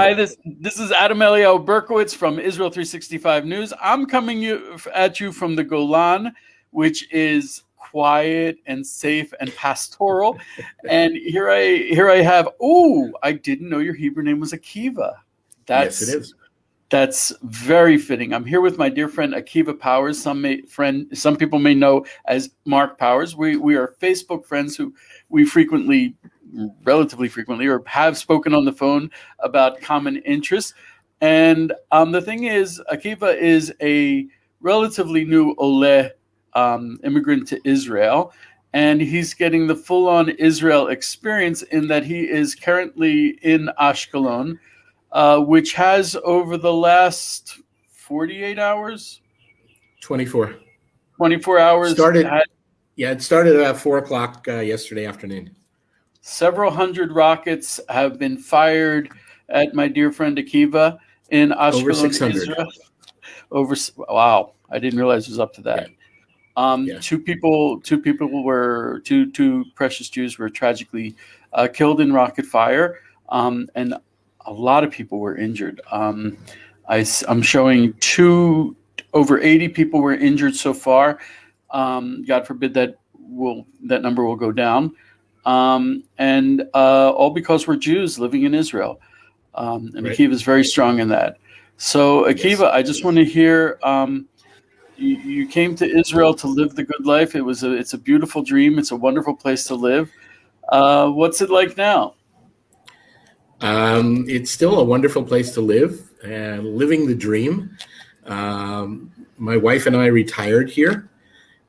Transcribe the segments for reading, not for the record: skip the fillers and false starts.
Hi, this is Adam Eliyahu Berkowitz from Israel 365 News. I'm coming at you from the Golan, which is quiet and safe and pastoral. And here I have. Oh, I didn't know your Hebrew name was Akiva. Yes, it is. That's very fitting. I'm here with my dear friend Akiva Powers. Some people may know as Mark Powers. We are Facebook friends who we relatively frequently, or have spoken on the phone about common interests. And the thing is, Akiva is a relatively new Oleh immigrant to Israel, and he's getting the full-on Israel experience in that he is currently in Ashkelon, which has over the last 48 hours? 24. 24 hours. It started at 4 o'clock yesterday afternoon. Several hundred rockets have been fired at my dear friend Akiva in Ashkelon, over 600. Israel. Wow, I didn't realize it was up to that. Yeah. Two precious Jews were tragically killed in rocket fire, and a lot of people were injured. I'm showing over 80 people were injured so far. God forbid that number will go down. And all because we're Jews living in Israel. And right. Akiva is very strong in that. So Akiva, yes. I just want to hear, you came to Israel to live the good life. It's a beautiful dream. It's a wonderful place to live. What's it like now? It's still a wonderful place to live, living the dream. My wife and I retired here.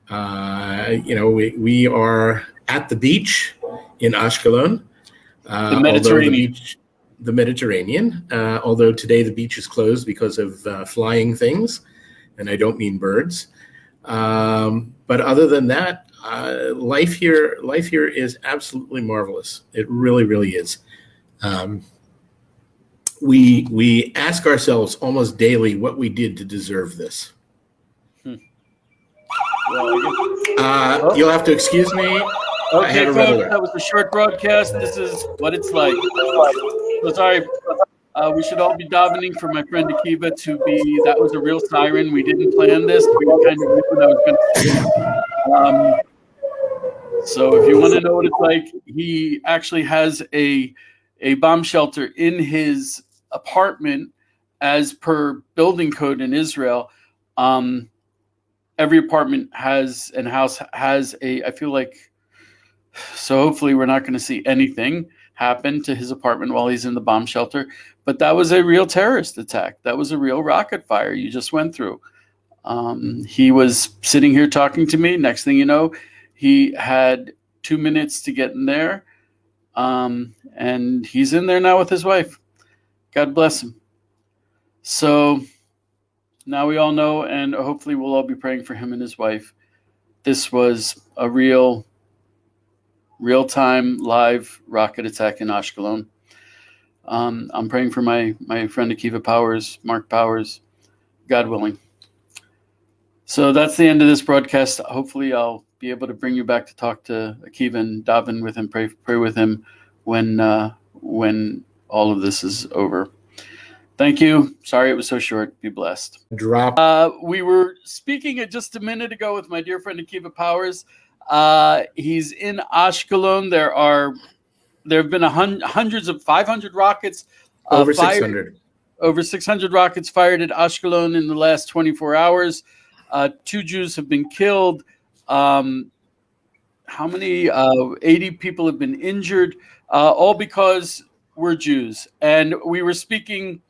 We are at the beach in Ashkelon, the Mediterranean. The Mediterranean. Although today the beach is closed because of flying things, and I don't mean birds. But other than that, life here is absolutely marvelous. It really, really is. We ask ourselves almost daily what we did to deserve this. You'll have to excuse me. Okay, folks, that was a short broadcast. This is what it's like. So sorry. We should all be davening for my friend Akiva to be. That was a real siren. We didn't plan this. We kind of knew what I was going to say. So if you want to know what it's like, he actually has a bomb shelter in his apartment, as per building code in Israel. Every apartment house has I feel like, so hopefully we're not going to see anything happen to his apartment while he's in the bomb shelter. But that was a real terrorist attack. That was a real rocket fire you just went through. He was sitting here talking to me. Next thing you know, he had 2 minutes to get in there. And he's in there now with his wife. God bless him. So now we all know, and hopefully we'll all be praying for him and his wife. This was a real-time live rocket attack in Ashkelon. I'm praying for my friend Akiva Powers, Mark Powers, God willing. So that's the end of this broadcast. Hopefully I'll be able to bring you back to talk to Akiva and daven with him, pray with him when all of this is over. Thank you. Sorry it was so short. Be blessed. We were speaking just a minute ago with my dear friend Akiva Powers. He's in Ashkelon. There have been hundreds of 500 rockets. Over 600. Over 600 rockets fired at Ashkelon in the last 24 hours. 2 Jews have been killed. How many? 80 people have been injured, all because we're Jews. And we were speaking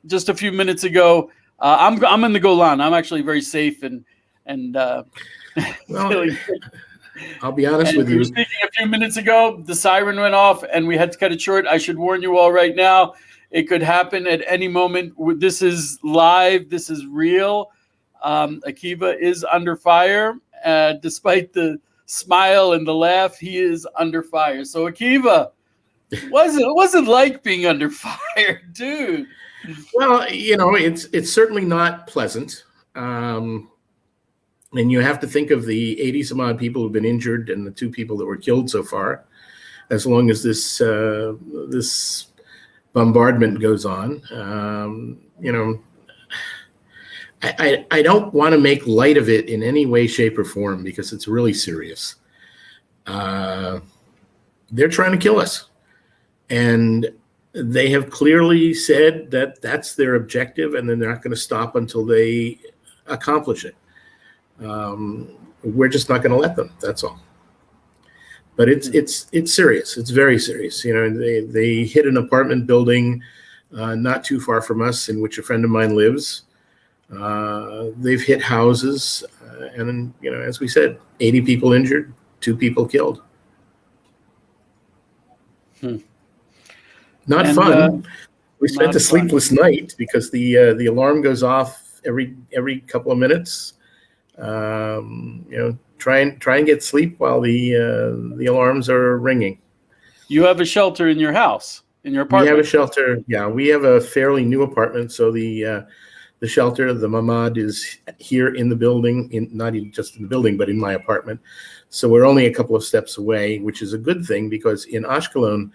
just a few minutes ago. I'm in the Golan. I'm actually very safe and well, I'll be honest with you. We were speaking a few minutes ago. The siren went off, and we had to cut it short. I should warn you all right now. It could happen at any moment. This is live. This is real. Akiva is under fire. Despite the smile and the laugh, he is under fire. So Akiva, it wasn't like being under fire, dude. Well, it's certainly not pleasant. And you have to think of the 80 some odd people who've been injured and the 2 people that were killed so far. As long as this bombardment goes on. I don't want to make light of it in any way, shape, or form because it's really serious. They're trying to kill us. And they have clearly said that that's their objective, and then they're not going to stop until they accomplish it. We're just not going to let them. That's all. But it's serious. It's very serious. They hit an apartment building not too far from us, in which a friend of mine lives. They've hit houses, and as we said, 80 people injured, 2 people killed. Not fun. We spent a sleepless night because the alarm goes off every couple of minutes. Try and get sleep while the alarms are ringing. You have a shelter in your house, in your apartment? We have a shelter. Yeah, we have a fairly new apartment, so the shelter, the mamad, is here in the building, not even just in the building, but in my apartment. So we're only a couple of steps away, which is a good thing because in Ashkelon,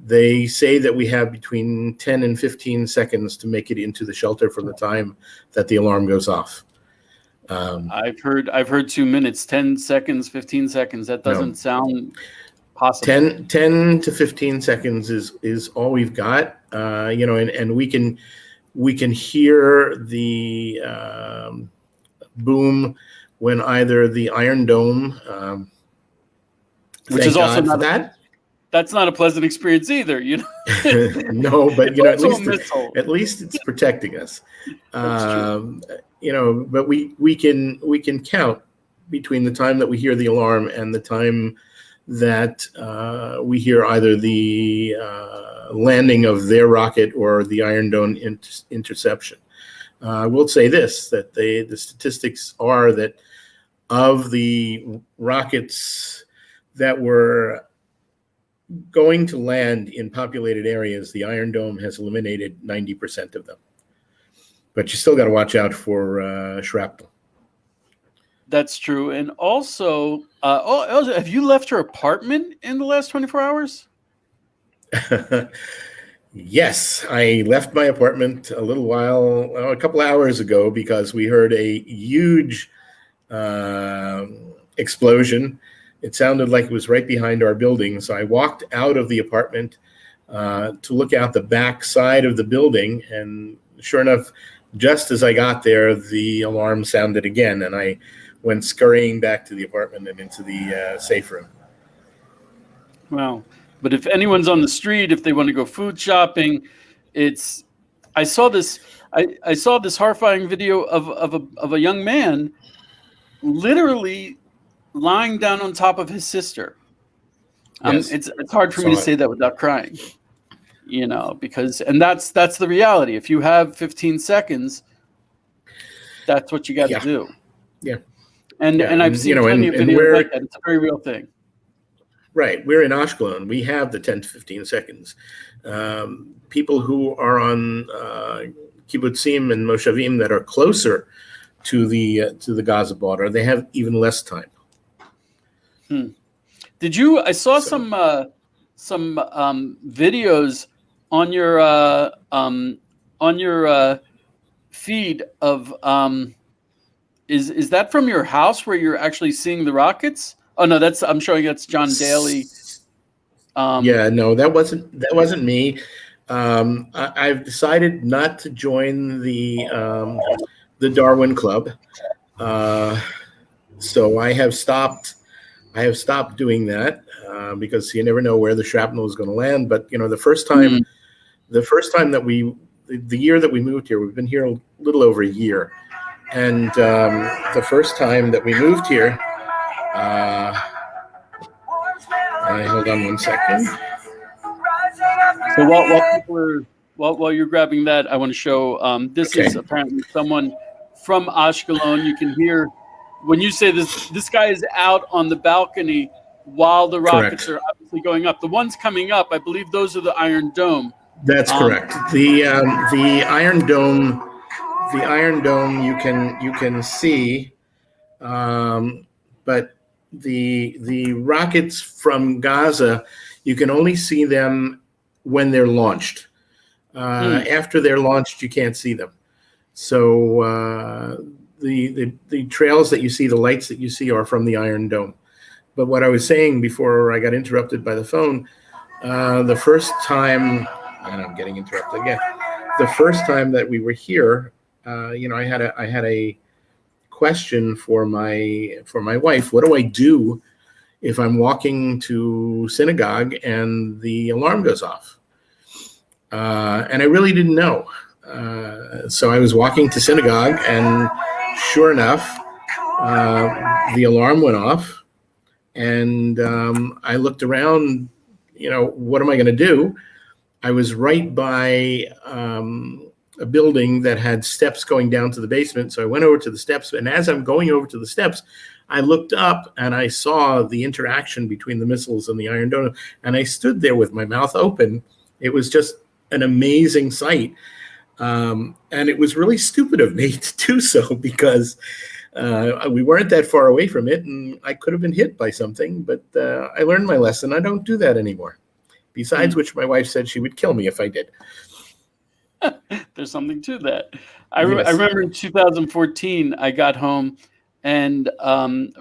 they say that we have between 10 and 15 seconds to make it into the shelter from the time that the alarm goes off. I've heard 2 minutes, 10 seconds, 15 seconds. That doesn't sound possible. 10 to 15 seconds is all we've got. And we can hear the boom when either the Iron Dome, which is also not that. That's not a pleasant experience either, No, but at least it's protecting us. But we can count between the time that we hear the alarm and the time that we hear either the landing of their rocket or the Iron Dome interception. I will say this, that the statistics are that of the rockets that were going to land in populated areas, the Iron Dome has eliminated 90% of them. But you still got to watch out for shrapnel. That's true. And also, have you left your apartment in the last 24 hours? Yes, I left my apartment a couple hours ago because we heard a huge explosion. It sounded like it was right behind our building. So I walked out of the apartment to look out the back side of the building. And sure enough, just as I got there, the alarm sounded again. And I went scurrying back to the apartment and into the safe room. Wow. But if anyone's on the street, if they want to go food shopping, I saw this horrifying video of a young man literally lying down on top of his sister. Yes. It's hard for me to say that without crying, because that's the reality. If you have 15 seconds, that's what you got to do. Yeah. And I've seen plenty of videos like that. It's a very real thing. Right. We're in Ashkelon. We have the 10 to 15 seconds. People who are on kibbutzim and moshavim that are closer to the Gaza border, they have even less time. Did you? I saw some videos on your feed of is that from your house where you're actually seeing the rockets? Oh no, I'm showing that's John Daly. No, that wasn't me. I've decided not to join the Darwin Club, so I have stopped doing that because you never know where the shrapnel is going to land. But the first time the year that we moved here, we've been here a little over a year, and the first time that we moved here, hold on one second. So while you're grabbing that, I want to show this is apparently someone from Ashkelon. You can hear when you say this guy is out on the balcony while the rockets are obviously going up. The ones coming up, I believe those are the Iron Dome. That's correct. The Iron Dome, you can see, but the rockets from Gaza, you can only see them when they're launched. After they're launched, you can't see them. So the trails that you see, the lights that you see, are from the Iron Dome. But what I was saying before I got interrupted by the phone, the first time, and I'm getting interrupted again. The first time that we were here, I had a question for my wife. What do I do if I'm walking to synagogue and the alarm goes off? And I really didn't know. So I was walking to synagogue, and sure enough, the alarm went off. And I looked around, what am I going to do? I was right by a building that had steps going down to the basement. So I went over to the steps. And as I'm going over to the steps, I looked up and I saw the interaction between the missiles and the Iron Dome. And I stood there with my mouth open. It was just an amazing sight. And it was really stupid of me to do so, because we weren't that far away from it, and I could have been hit by something. But I learned my lesson. I don't do that anymore. Besides which, my wife said she would kill me if I did. There's something to that. I remember in 2014, I got home and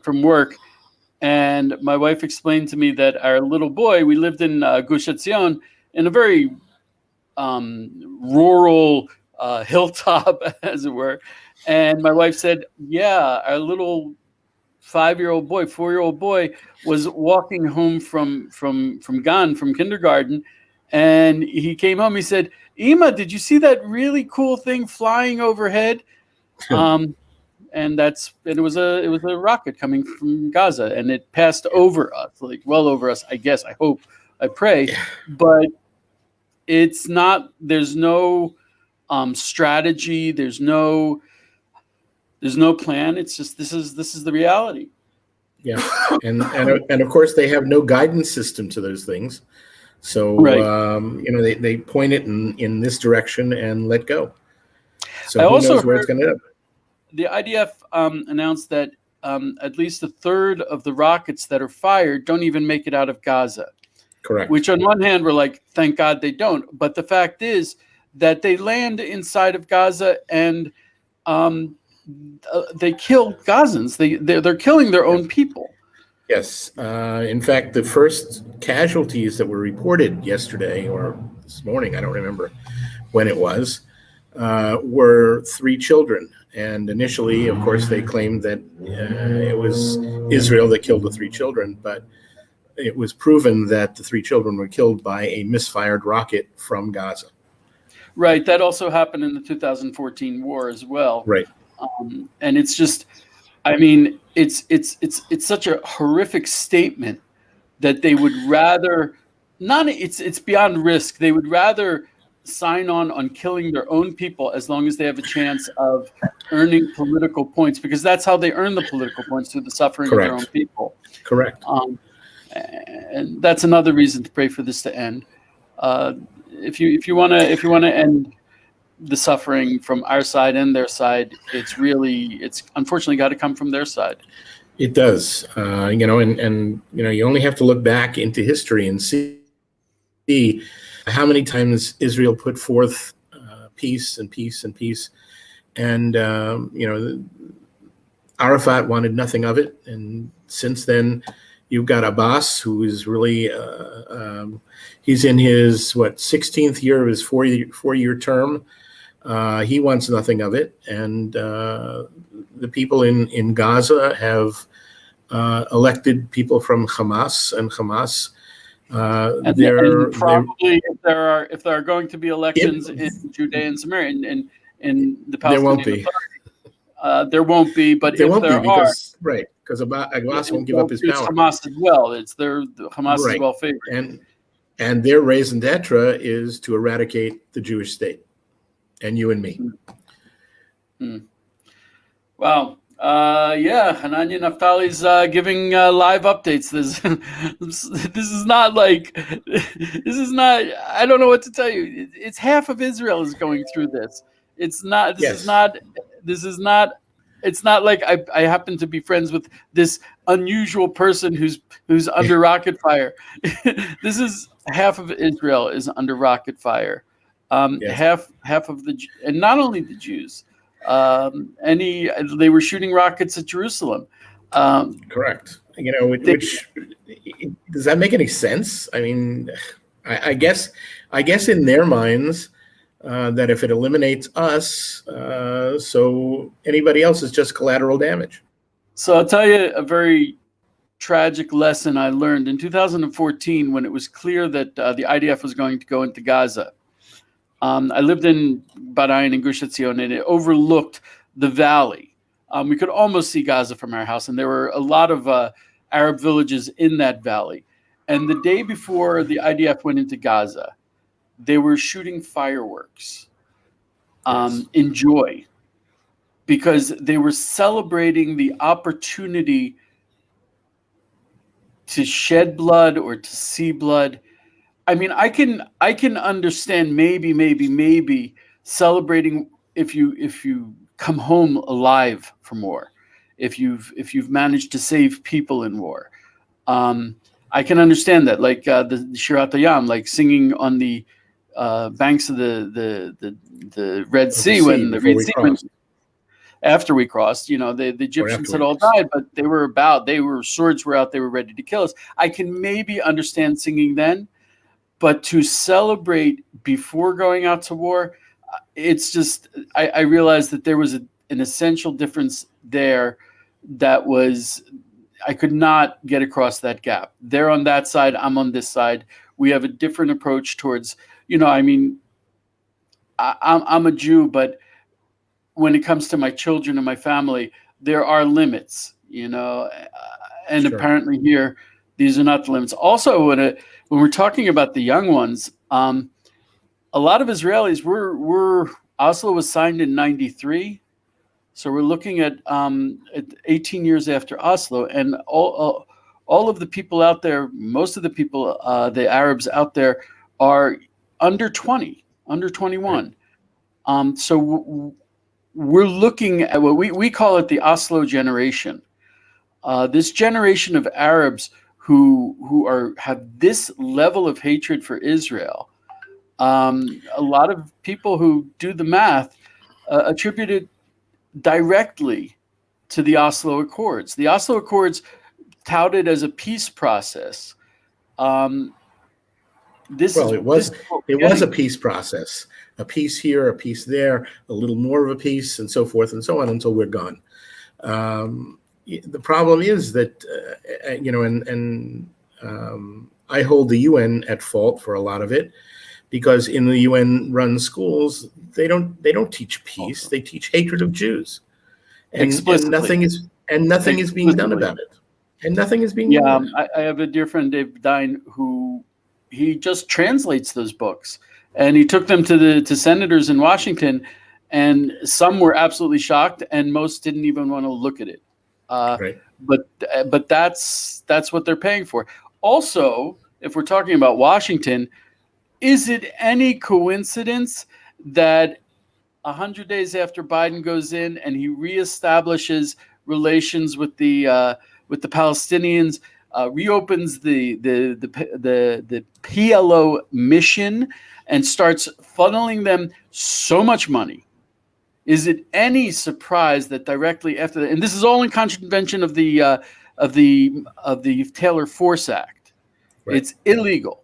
from work, and my wife explained to me that our little boy, we lived in Gush Etzion, in a very rural hilltop, as it were. And my wife said, yeah, our little 4-year-old boy was walking home from Gan, from kindergarten, and he came home. He said, Ima, did you see that really cool thing flying overhead? And it was a rocket coming from Gaza, and it passed over us, like well over us, I guess. I hope, I pray, but it's not. There's no strategy. There's no plan. It's just this is the reality. Yeah, and of course they have no guidance system to those things. So right. They point it in this direction and let go. So who knows where it's going to end up? The IDF announced that at least a third of the rockets that are fired don't even make it out of Gaza. Correct. Which on one hand, we're like, thank God they don't. But the fact is that they land inside of Gaza and they kill Gazans. They're killing their own people. Yes. In fact, the first casualties that were reported yesterday or this morning, I don't remember when it was, were 3 children. And initially, of course, they claimed that it was Israel that killed the 3 children, but it was proven that the 3 children were killed by a misfired rocket from Gaza. Right. That also happened in the 2014 war as well. Right. And it's just, I mean, it's such a horrific statement that they would rather not. It's beyond risk. They would rather sign on killing their own people as long as they have a chance of earning political points, because that's how they earn the political points, through the suffering Correct. of their own people. Correct. And that's another reason to pray for this to end. If you want to end the suffering from our side and their side, it's unfortunately got to come from their side. It does, and you only have to look back into history and see how many times Israel put forth peace and peace and peace, and Arafat wanted nothing of it, and since then you've got Abbas, who is really he's in his 16th year of his four-year term. He wants nothing of it, and the people in Gaza have elected people from Hamas, and Hamas. And probably if there are going to be elections in Judea and Samaria, in the Palestinian Authority, there won't be. But there if won't there be because because Abbas won't give up his power. Hamas as well. Hamas is well favored, and their raison d'etre is to eradicate the Jewish state, and you and me. Wow. Hananya Naftali's giving live updates. This is not like, I don't know what to tell you. It's half of Israel is going through this. It's not like I happen to be friends with this unusual person who's under rocket fire. This is half of Israel is under rocket fire. Yes. Half of and not only the Jews, they were shooting rockets at Jerusalem. Correct. Which does that make any sense? I mean, I guess in their minds that if it eliminates us, so anybody else is just collateral damage. So I'll tell you a very tragic lesson I learned in 2014 when it was clear that the IDF was going to go into Gaza. I lived in Badain in Gush Etzion, and it overlooked the valley. We could almost see Gaza from our house, and there were a lot of Arab villages in that valley. And the day before the IDF went into Gaza, they were shooting fireworks in joy because they were celebrating the opportunity to shed blood or to see blood. I mean, I can understand maybe celebrating if you come home alive from war, if you've managed to save people in war. I can understand that, like the Shirat Hayam, like singing on the banks of the Red Sea when the Red Sea went. After we crossed, the Egyptians had all died, but swords were out, they were ready to kill us. I can maybe understand singing then, but to celebrate before going out to war, it's just, I realized that there was an essential difference there that was, I could not get across that gap. They're on that side, I'm on this side. We have a different approach towards, I'm a Jew, but when it comes to my children and my family, there are limits, and sure. Apparently here, these are not the limits. Also, when we're talking about the young ones, a lot of Israelis Oslo was signed in 93. So we're looking at 18 years after Oslo, and all of the people out there, most of the people, the Arabs out there are under 20, under 21. Right. So we're looking at what we call it the Oslo generation. This generation of Arabs who have this level of hatred for Israel. A lot of people who do the math attribute it directly to the Oslo Accords. The Oslo Accords touted as a peace process. It was a peace process. A piece here, a piece there, a little more of a piece, and so forth and so on until we're gone. The problem is that, I hold the UN at fault for a lot of it, because in the UN-run schools, they don't teach peace; they teach hatred of Jews, and nothing is being done about it. And nothing is being done. Yeah, I have a dear friend, Dave Dine, who he just translates those books. And he took them to senators in Washington, and some were absolutely shocked, and most didn't even want to look at it. Right. But that's what they're paying for. Also, if we're talking about Washington, is it any coincidence that 100 days after Biden goes in and he reestablishes relations with the Palestinians, reopens the PLO mission, and starts funneling them so much money? Is it any surprise that directly after that, and this is all in contravention of the Taylor Force Act, right. It's illegal.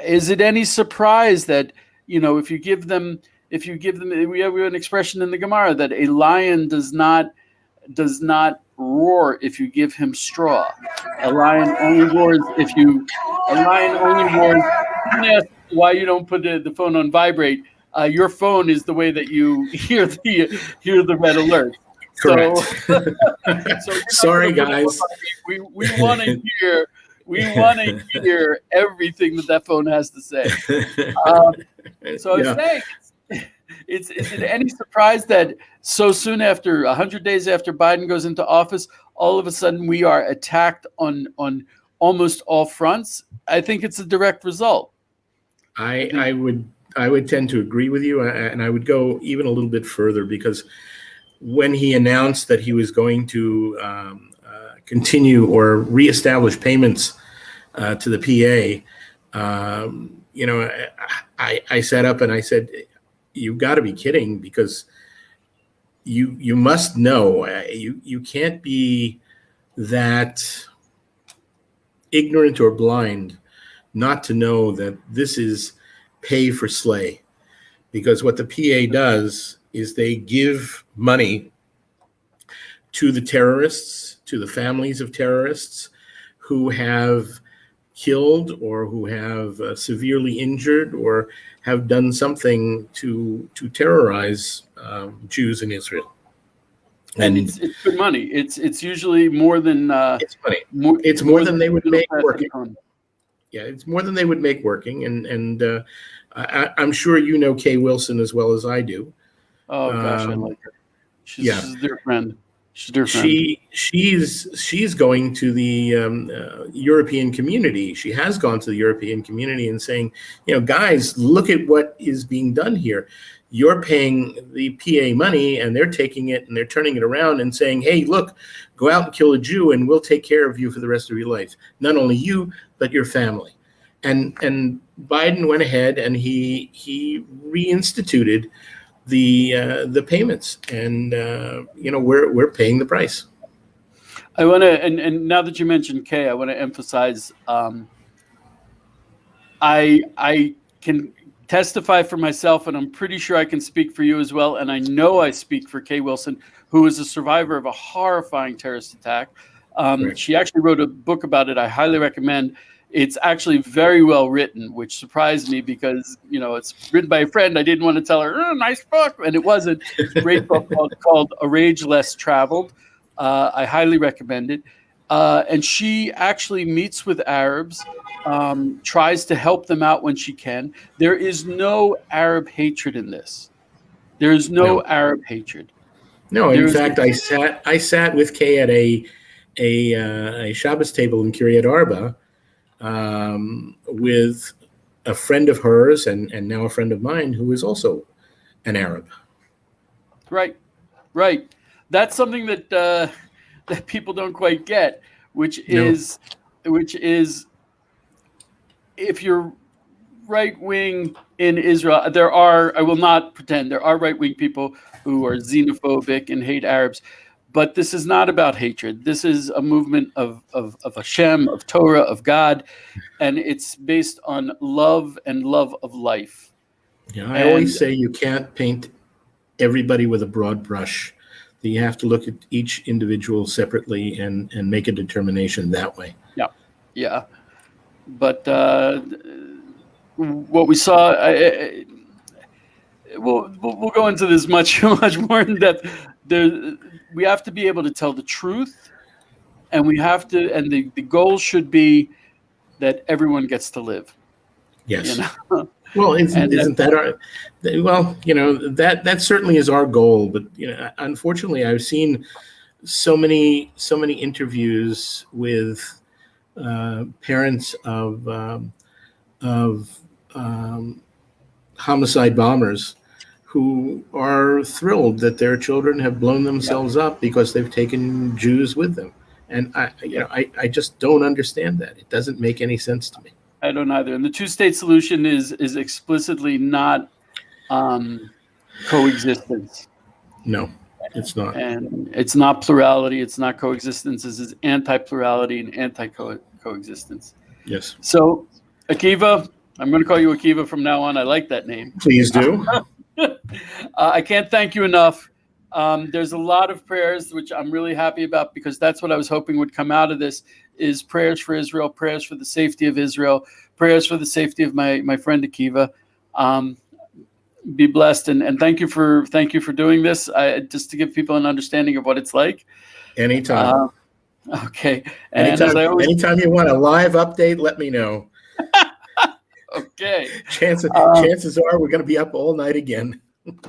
Is it any surprise that if you give them, we have an expression in the Gemara that a lion does not roar if you give him straw. A lion only roars if you. A lion only roars. Ask why you don't put the phone on vibrate. Your phone is the way that you hear the red alert. Correct. So sorry, guys. We want to hear everything that phone has to say. So I was saying, is it any surprise that so soon after 100 days after Biden goes into office, all of a sudden we are attacked on almost all fronts? I think it's a direct result. I would tend to agree with you, and I would go even a little bit further, because when he announced that he was going to continue or reestablish payments to the PA, I sat up and I said, "You've got to be kidding, because you must know, you can't be that ignorant or blind not to know that this is pay for slay." Because what the PA does is they give money to the terrorists, to the families of terrorists who have killed or who have severely injured or have done something to terrorize Jews in Israel. And it's good money. It's usually more than it's money. It's more than they would make working. Yeah, it's more than they would make working, and I'm sure you know Kay Wilson as well as I do. Oh gosh, I like her. She's a dear friend. She's a dear friend. She's going to the European community. She has gone to the European community and saying, guys, look at what is being done here. You're paying the PA money, and they're taking it and they're turning it around and saying, hey, look, go out and kill a Jew, and we'll take care of you for the rest of your life. Not only you, but your family. And Biden went ahead and he reinstituted the payments, and we're paying the price. I want to, and now that you mentioned Kay, I want to emphasize, I can testify for myself, and I'm pretty sure I can speak for you as well, and I know I speak for Kay Wilson, who is a survivor of a horrifying terrorist attack. She actually wrote a book about it. I highly recommend. It's actually very well written, which surprised me because, it's written by a friend. I didn't want to tell her, nice book, and it wasn't. It's a great book called A Rage Less Traveled. I highly recommend it. And she actually meets with Arabs, tries to help them out when she can. There is no Arab hatred in this. There is no Arab hatred. No, in fact, I sat with Kay at a Shabbos table in Kiryat Arba, with a friend of hers and now a friend of mine who is also an Arab. Right. That's something that that people don't quite get, which is if you're right wing in Israel, I will not pretend there are right wing people who are xenophobic and hate Arabs. But this is not about hatred. This is a movement of Hashem, of Torah, of God, and it's based on love and love of life. Yeah, I always say you can't paint everybody with a broad brush. You have to look at each individual separately and make a determination that way. Yeah. But what we saw, we'll go into this much more in depth. We have to be able to tell the truth, and the goal should be that everyone gets to live. Yes. Well, isn't that our? Well, that certainly is our goal. But unfortunately, I've seen so many interviews with parents of homicide bombers who are thrilled that their children have blown themselves up because they've taken Jews with them. And I just don't understand that. It doesn't make any sense to me. I don't either. And the two-state solution is explicitly not coexistence. No, it's not. And it's not plurality. It's not coexistence. This is anti-plurality and anti-coexistence. Yes. So, Akiva, I'm going to call you Akiva from now on. I like that name. Please do. I can't thank you enough. There's a lot of prayers, which I'm really happy about, because that's what I was hoping would come out of this, is prayers for Israel, prayers for the safety of Israel, prayers for the safety of my friend Akiva. Be blessed, and thank you for doing this, just to give people an understanding of what it's like. Anytime. Okay. And anytime you want a live update, let me know. Okay. Chances are we're going to be up all night again.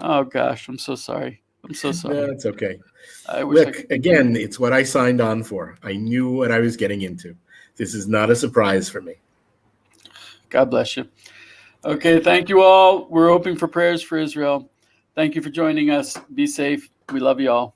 Oh gosh, I'm so sorry. No, it's okay. Look, again, it's what I signed on for. I knew what I was getting into. This is not a surprise for me. God bless you. Okay, thank you all. We're hoping for prayers for Israel. Thank you for joining us. Be safe. We love you all.